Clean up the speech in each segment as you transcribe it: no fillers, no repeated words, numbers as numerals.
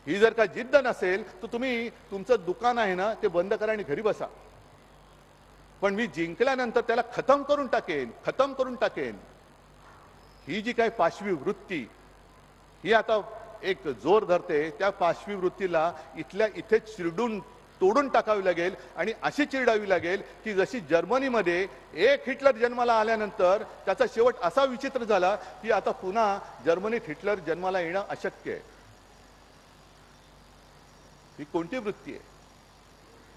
ही जर का जिद्द नसेल तर तुम्ही तुमचं दुकान आहे ना ते बंद करा आणि घरी बसा. पण मी जिंकल्यानंतर त्याला खतम करून टाकेन ही जी काही पाशवी वृत्ती ही आता एक जोर धरते. त्या पाशवी वृत्तीला इथल्या इथे चिरडून तोडून टाकावी लागेल आणि अशी चिरडावी लागेल की जशी जर्मनीमध्ये एक हिटलर जन्माला आल्यानंतर त्याचा शेवट असा विचित्र झाला की आता पुन्हा जर्मनीत हिटलर जन्माला येणं अशक्य आहे. ही कोणती वृत्ती आहे?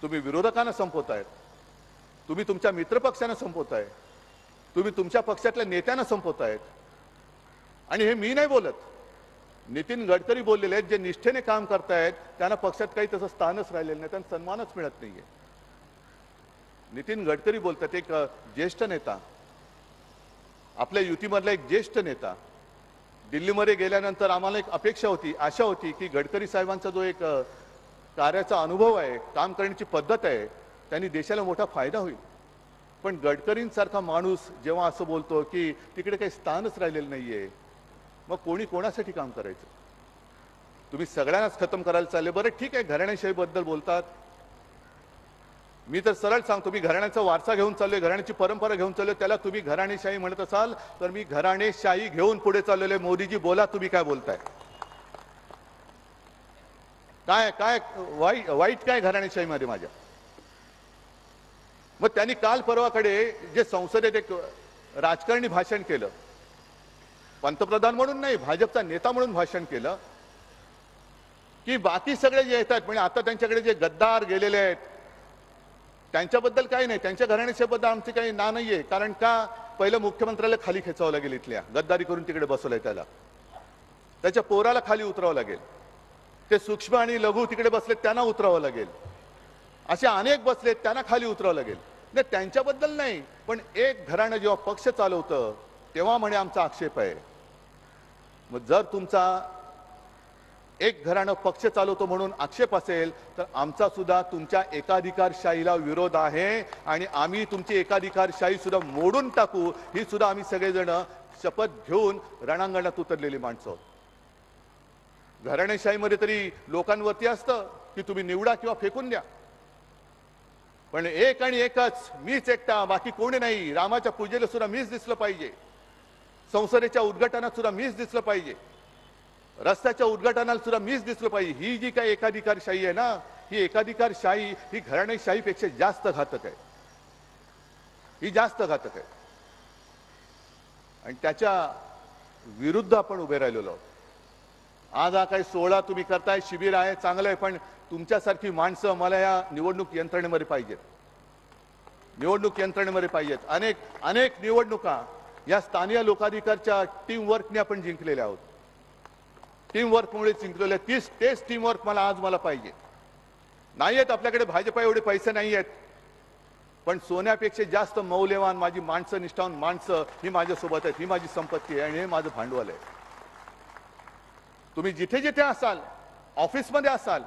तुम्ही विरोधकांना संपवतायत, तुम्ही तुमच्या मित्रपक्षांना संपवताय, तुम्ही तुमच्या पक्षातल्या नेत्यांना संपवतायत. आणि हे मी नाही बोलत, नितीन गडकरी बोललेले आहेत. जे निष्ठेने काम करतायत त्यांना पक्षात काही तसं स्थानच राहिलेलं नाही, त्यांना सन्मानच मिळत नाहीये. नितीन गडकरी बोलतात, एक ज्येष्ठ नेता, आपल्या युतीमधला एक ज्येष्ठ नेता. दिल्लीमध्ये गेल्यानंतर आम्हाला एक अपेक्षा होती, आशा होती की गडकरी साहेबांचा जो एक कार्याचा अनुभव आहे, काम करण्याची पद्धत आहे, त्यांनी देशाला मोठा फायदा होईल. पण गडकरींसारखा माणूस जेव्हा असं बोलतो की तिकडे काही स्थानच राहिलेलं नाहीये, मग कोणी कोणासाठी काम करायचं? तुम्ही सगळ्यांनाच खतम करायला चालले. बरं ठीक आहे, घराणेशाही बद्दल बोलतात. मी तर सरळ सांगतो, मी घराण्याचा वारसा घेऊन चाललोय, घराण्याची परंपरा घेऊन चाललोय. त्याला तुम्ही घराणेशाही म्हणत असाल तर मी घराणेशाही घेऊन पुढे चाललेलो आहे. मोदीजी बोला, तुम्ही काय बोलताय? काय काय वाईट काय घराणेशाहीमध्ये माझ्या? मग त्यांनी काल परवाकडे जे संसदेत एक राजकारणी भाषण केलं, पंतप्रधान म्हणून नाही, भाजपचा नेता म्हणून भाषण केलं की बाकी सगळे जे येतात म्हणजे आता त्यांच्याकडे जे गद्दार गेलेले आहेत त्यांच्याबद्दल काही नाही, त्यांच्या घराण्याच्याबद्दल आमचे काही ना नाहीये. कारण का? पहिलं मुख्यमंत्र्याला खाली खेचावं लागेल, इथल्या गद्दारी करून तिकडे बसवलंय त्याला, त्याच्या पोराला खाली उतरावं लागेल, ते सूक्ष्म आणि लघु तिकडे बसलेत त्यांना उतरावं लागेल, असे अनेक बसलेत त्यांना खाली उतरावं लागेल. नाही, त्यांच्याबद्दल नाही, पण एक घराणं जेव्हा पक्ष चालवतं तेव्हा म्हणे आमचा आक्षेप आहे. मग जर तुमचा एक घराणं पक्ष चालवतो म्हणून आक्षेप असेल तर आमचा सुद्धा तुमच्या एकाधिकारशाहीला विरोध आहे आणि आम्ही तुमची एकाधिकारशाही सुद्धा मोडून टाकू, ही सुद्धा आम्ही सगळेजण शपथ घेऊन रणांगणात उतरलेली माणसं आहोत. घराणेशाहीमध्ये तरी लोकांवरती असतं की तुम्ही निवडा किंवा फेकून द्या, पण एक आणि एकच, मीच एकटा, बाकी कोणी नाही. रामाच्या पूजेला सुद्धा मीच दिसलं पाहिजे, संसदेच्या उद्घाटनात सुद्धा मीच दिसलं पाहिजे, रस्त्याच्या उद्घाटनाला सुद्धा मीच दिसलं पाहिजे. ही जी काही एकाधिकारशाही आहे ना, ही एकाधिकारशाही ही घराणेशाहीपेक्षा जास्त घातक आहे, ही जास्त घातक आहे. आणि त्याच्या विरुद्ध आपण उभे राहिलेलो आहोत. आज हा काही सोहळा तुम्ही करताय, शिबिर आहे, चांगलं आहे, पण तुमच्यासारखी माणसं मला या निवडणूक यंत्रणेमध्ये पाहिजेत, निवडणूक यंत्रणेमध्ये पाहिजेत. अनेक अनेक निवडणुका या स्थानिक लोकाधिकारच्या टीम वर्कने आपण जिंकलेल्या आहोत, टीम वर्कमुळे जिंकलेल्या. तेच टीम वर्क मला पाहिजे. नाही आहेत आपल्याकडे भाजपा एवढे पैसे नाही आहेत, पण सोन्यापेक्षा जास्त मौल्यवान माझी माणसं, निष्ठावान माणसं ही माझ्यासोबत आहेत, ही माझी संपत्ती आहे आणि हे माझं भांडवल आहे. तुम्ही जिथे जिथे असाल, ऑफिसमध्ये असाल,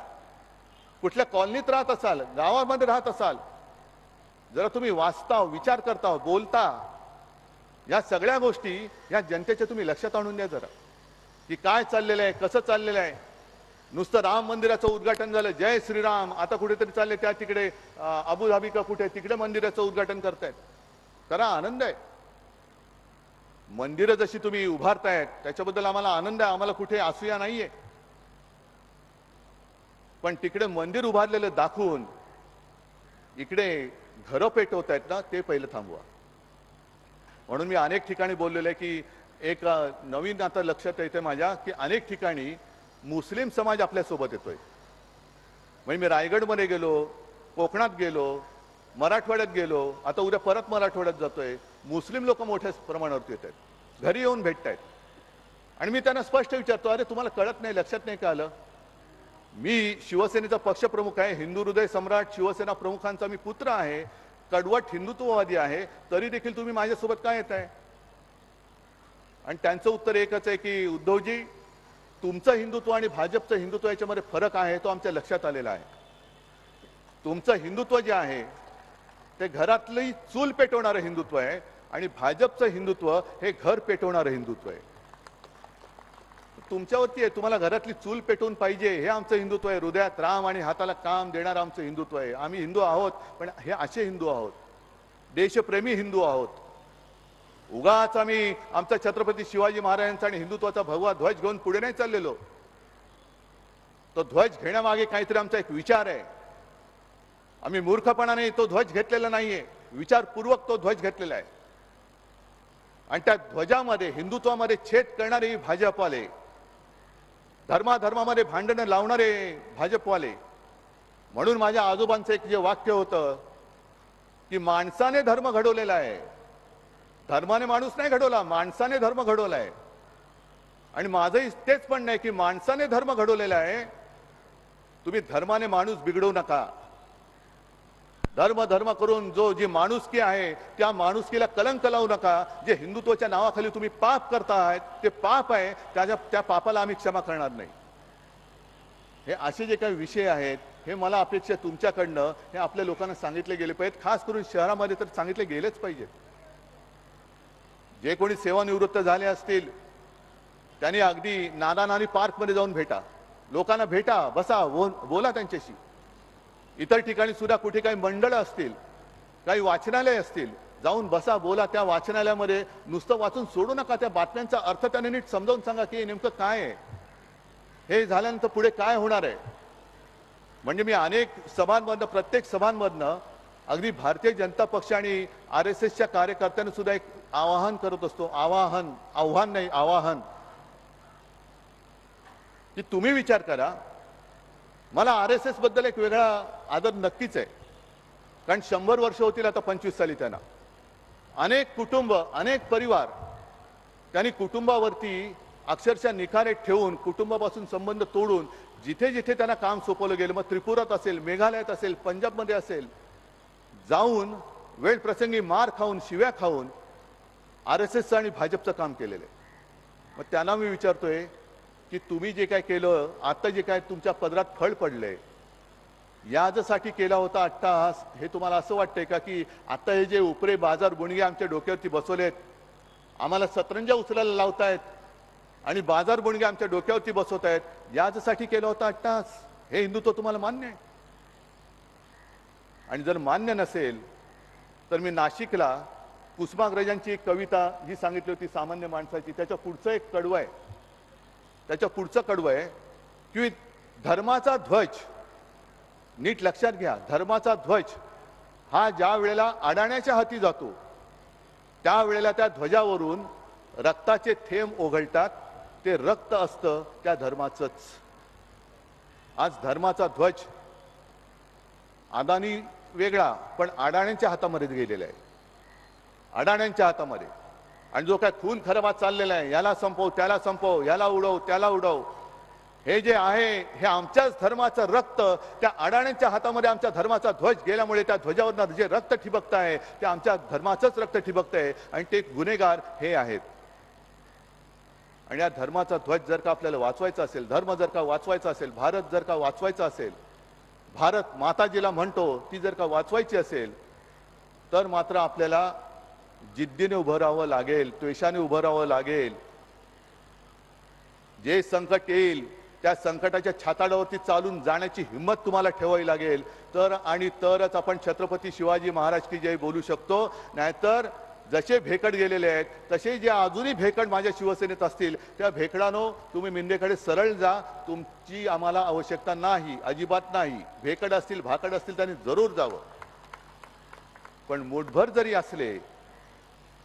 कुठल्या कॉलनीत राहत असाल, गावामध्ये राहत असाल, जरा तुम्ही वाचता, विचार करता, बोलता, या सगळ्या गोष्टी या जनतेच्या तुम्ही लक्षात आणून द्या जरा, की काय चाललेलं आहे, कसं चाललेलं आहे. नुसतं राम मंदिराचं उद्घाटन झालं, जय श्रीराम, आता कुठेतरी चालले त्या तिकडे अबुधाबी का कुठे तिकडे मंदिराचं उद्घाटन करतायत. करा, आनंद आहे. मंदिरं जशी तुम्ही उभारतायत त्याच्याबद्दल आम्हाला आनंद आहे, आम्हाला कुठे असूया नाहीये. पण तिकडे मंदिर उभारलेलं दाखवून इकडे घरं पेटवतायत ना, ते पहिलं थांबवा. म्हणून मी अनेक ठिकाणी बोललेलं आहे की एक नवीन आता लक्षात येते माझ्या की अनेक ठिकाणी मुस्लिम समाज आपल्यासोबत येतोय. म्हणजे मी रायगडमध्ये गेलो, कोकणात गेलो, मराठवाड्यात गेलो, आता उद्या परत मराठवाड्यात जातोय. मुस्लिम लोक मोठ्या प्रमाणावरती येत आहेत, घरी येऊन भेटतायत. आणि मी त्यांना स्पष्ट विचारतो, अरे तुम्हाला कळत नाही, लक्षात नाही का आलं? मी शिवसेनेचा पक्षप्रमुख आहे, हिंदू हृदय सम्राट शिवसेना प्रमुखांचा मी पुत्र आहे, कडवट हिंदुत्ववादी आहे, तरी देखील तुम्ही माझ्यासोबत काय येत आहे? आणि त्यांचं उत्तर एकच आहे की उद्धवजी, तुमचं हिंदुत्व आणि भाजपचं हिंदुत्व याच्यामध्ये फरक आहे, तो आमच्या लक्षात आलेला आहे. तुमचं हिंदुत्व जे आहे ते घरातली चूल पेटवणारं हिंदुत्व आहे आणि भाजपचं हिंदुत्व हे घर पेटवणारं हिंदुत्व आहे. तुमच्यावरती आहे, तुम्हाला घरातली चूल पेटवून पाहिजे हे आमचं हिंदुत्व आहे. हृदयात राम आणि हाताला काम देणारं आमचं हिंदुत्व आहे. आम्ही हिंदू आहोत, पण हे असे हिंदू आहोत, देशप्रेमी हिंदू आहोत. उगाच आम्ही आमचा छत्रपती शिवाजी महाराजांचा आणि हिंदुत्वाचा भगवा ध्वज घेऊन पुढे नाही चाललेलो. तो ध्वज घेण्यामागे काहीतरी आमचा एक विचार आहे. आम्ही मूर्खपणाने तो ध्वज घेतलेला नाहीये, विचारपूर्वक तो ध्वज घेतलेला आहे. आणि त्या ध्वजामध्ये हिंदुत्वामध्ये छेद करणारे भाजपवाले, धर्माधर्मामध्ये भांडणं लावणारे भाजपवाले. म्हणून माझ्या आजोबांचं एक जे वाक्य होतं की माणसाने धर्म घडवलेला आहे, धर्माने माणूस नाही घडवला, माणसाने धर्म घडवला आहे. आणि माझंही तेच म्हणणं आहे की माणसाने धर्म घडवलेला आहे. तुम्ही धर्माने माणूस बिघडवू नका. धर्म करून जी माणुसकी आहे त्या माणुसकीला कलंक लावू नका. जे हिंदुत्वाच्या नावाखाली तुम्ही पाप करतायत ते पाप आहे, त्या पापाला आम्ही क्षमा करणार नाही. हे असे जे काही विषय आहेत हे मला अपेक्षा तुमच्याकडनं हे आपल्या लोकांना सांगितले गेले पाहिजेत. खास करून शहरामध्ये तर सांगितले गेलेच पाहिजेत. जे कोणी सेवानिवृत्त झाले असतील त्यांनी अगदी नाना पार्कमध्ये जाऊन भेटा, लोकांना भेटा, बसा, बोला त्यांच्याशी. इतर ठिकाणी सुद्धा कुठे काही मंडळ असतील, काही वाचनालय असतील, जाऊन बसा, बोला. त्या वाचनालयामध्ये नुसतं वाचून सोडू नका, त्या बातम्यांचा अर्थ त्यांना नीट समजावून सांगा की नेमकं काय आहे, हे झाल्यानंतर पुढे काय होणार आहे. म्हणजे मी अनेक सभांमधनं, प्रत्येक सभांमधनं अगदी भारतीय जनता पक्ष आणि RSSच्या कार्यकर्त्यांना सुद्धा एक आवाहन करत असतो. आव्हान नाही, आवाहन, की तुम्ही विचार करा. मला RSS बद्दल एक वेगळा आदर नक्कीच आहे, कारण 100 वर्ष होतील आता 25 साली त्यांना. अनेक कुटुंब, अनेक परिवार, त्यांनी कुटुंबावरती अक्षरशः निखारे ठेवून, कुटुंबापासून संबंध तोडून जिथे जिथे त्यांना काम सोपवलं गेलं, मग त्रिपुरात असेल, मेघालयात असेल, पंजाबमध्ये असेल, जाऊन वेळ प्रसंगी मार खाऊन, शिव्या खाऊन RSSचं आणि भाजपचं काम केलेलं आहे. मग त्यांना मी विचारतोय की तुम्ही जे काय केलं, आता जे काय तुमच्या पदरात फळ पडले, यासाठी केला होता अट्टहास, हे तुम्हाला असं वाटतंय का की आता हे जे उपरे बाजार गुणगे आमच्या डोक्यावरती बसवलेत, आम्हाला सतरंजा उचलायला लावतायत आणि बाजार गुणगे आमच्या डोक्यावरती बसवतायत, यासाठी केला होता अट्टहास? हे हिंदुत्व तुम्हाला मान्य आहे? आणि जर मान्य नसेल तर मी नाशिकला कुसुमाग्रजांची एक कविता जी सांगितली होती सामान्य माणसाची, त्याच्या पुढचं एक कडवं आहे. त्याच्या पुढचं कडवं आहे की धर्माचा ध्वज, नीट लक्षात घ्या, धर्माचा ध्वज हा ज्या वेळेला अडाण्याच्या हाती जातो त्यावेळेला त्या ध्वजावरून रक्ताचे थेंब ओघळतात. ते रक्त असतं त्या धर्माचंच. आज धर्माचा ध्वज अदानी वेगळा, पण अडाण्यांच्या हातामध्ये गेलेला आहे, अडाण्यांच्या हातामध्ये. आणि जो काय खून खराबा चाललेला आहे, याला संपव, त्याला संपव, याला उडव, त्याला उडव, हे जे आहे हे आमच्याच धर्माचं रक्त त्या अडाण्यांच्या हातामध्ये आमच्या धर्माचा ध्वज गेल्यामुळे त्या ध्वजावरनं जे रक्त ठिबकत आहे ते आमच्या धर्माचंच रक्त ठिबकत आहे आणि ते गुन्हेगार हे आहेत. आणि या धर्माचा ध्वज जर का आपल्याला वाचवायचा असेल, धर्म जर का वाचवायचा असेल, भारत जर का वाचवायचा असेल, भारत माता जिला म्हणतो ती जर का वाचवायची असेल, तर मात्र आपल्याला जिद्दीने उभं राहावं लागेल, त्वेषाने उभं राहावं लागेल. जे संकट येईल त्या संकटाच्या छाताडावरती चालून जाण्याची हिंमत तुम्हाला ठेवावी लागेल. तरच आपण छत्रपती शिवाजी महाराज की जय बोलू शकतो. नाहीतर जसे भेकड गेलेले आहेत तसे जे अजूनही भेकड माझ्या शिवसेनेत असतील त्या भेकडांनो तुम्ही मिंदेकडे सरळ जा. तुमची आम्हाला आवश्यकता नाही, अजिबात नाही. भेकड असतील, भाकड असतील त्यांनी जरूर जावं. पण मुठभर जरी असले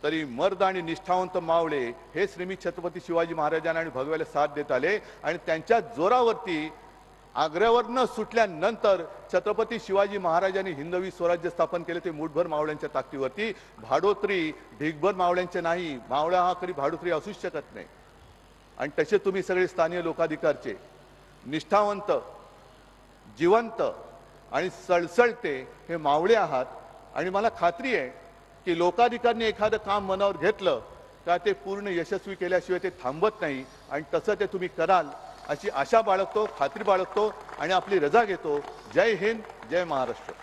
तरी मर्द आणि निष्ठावंत मावळे हे श्रीमी छत्रपती शिवाजी महाराजांना आणि भगव्याला साथ देत आले. आणि त्यांच्या जोरावरती आग्र्यावरनं सुटल्यानंतर छत्रपती शिवाजी महाराजांनी हिंदवी स्वराज्य स्थापन केले, ते मुठभर मावळ्यांच्या ताकदीवरती. भाडोत्री ढिगभर मावळ्यांचे नाही. मावळा हा कधी भाडोत्री असूच शकत नाही. आणि तसे तुम्ही सगळे स्थानीय लोकाधिकारचे निष्ठावंत, जिवंत आणि सळसळते हे मावळे आहात. आणि मला खात्री आहे की लोकाधिकारने एखादं काम मनावर घेतलं का ते पूर्ण यशस्वी केल्याशिवाय ते थांबत नाही. आणि तसं ते तुम्ही कराल अशी आशा बाळगतो, खात्री बाळगतो आणि आपली रजा घेतो. जय हिंद, जय महाराष्ट्र.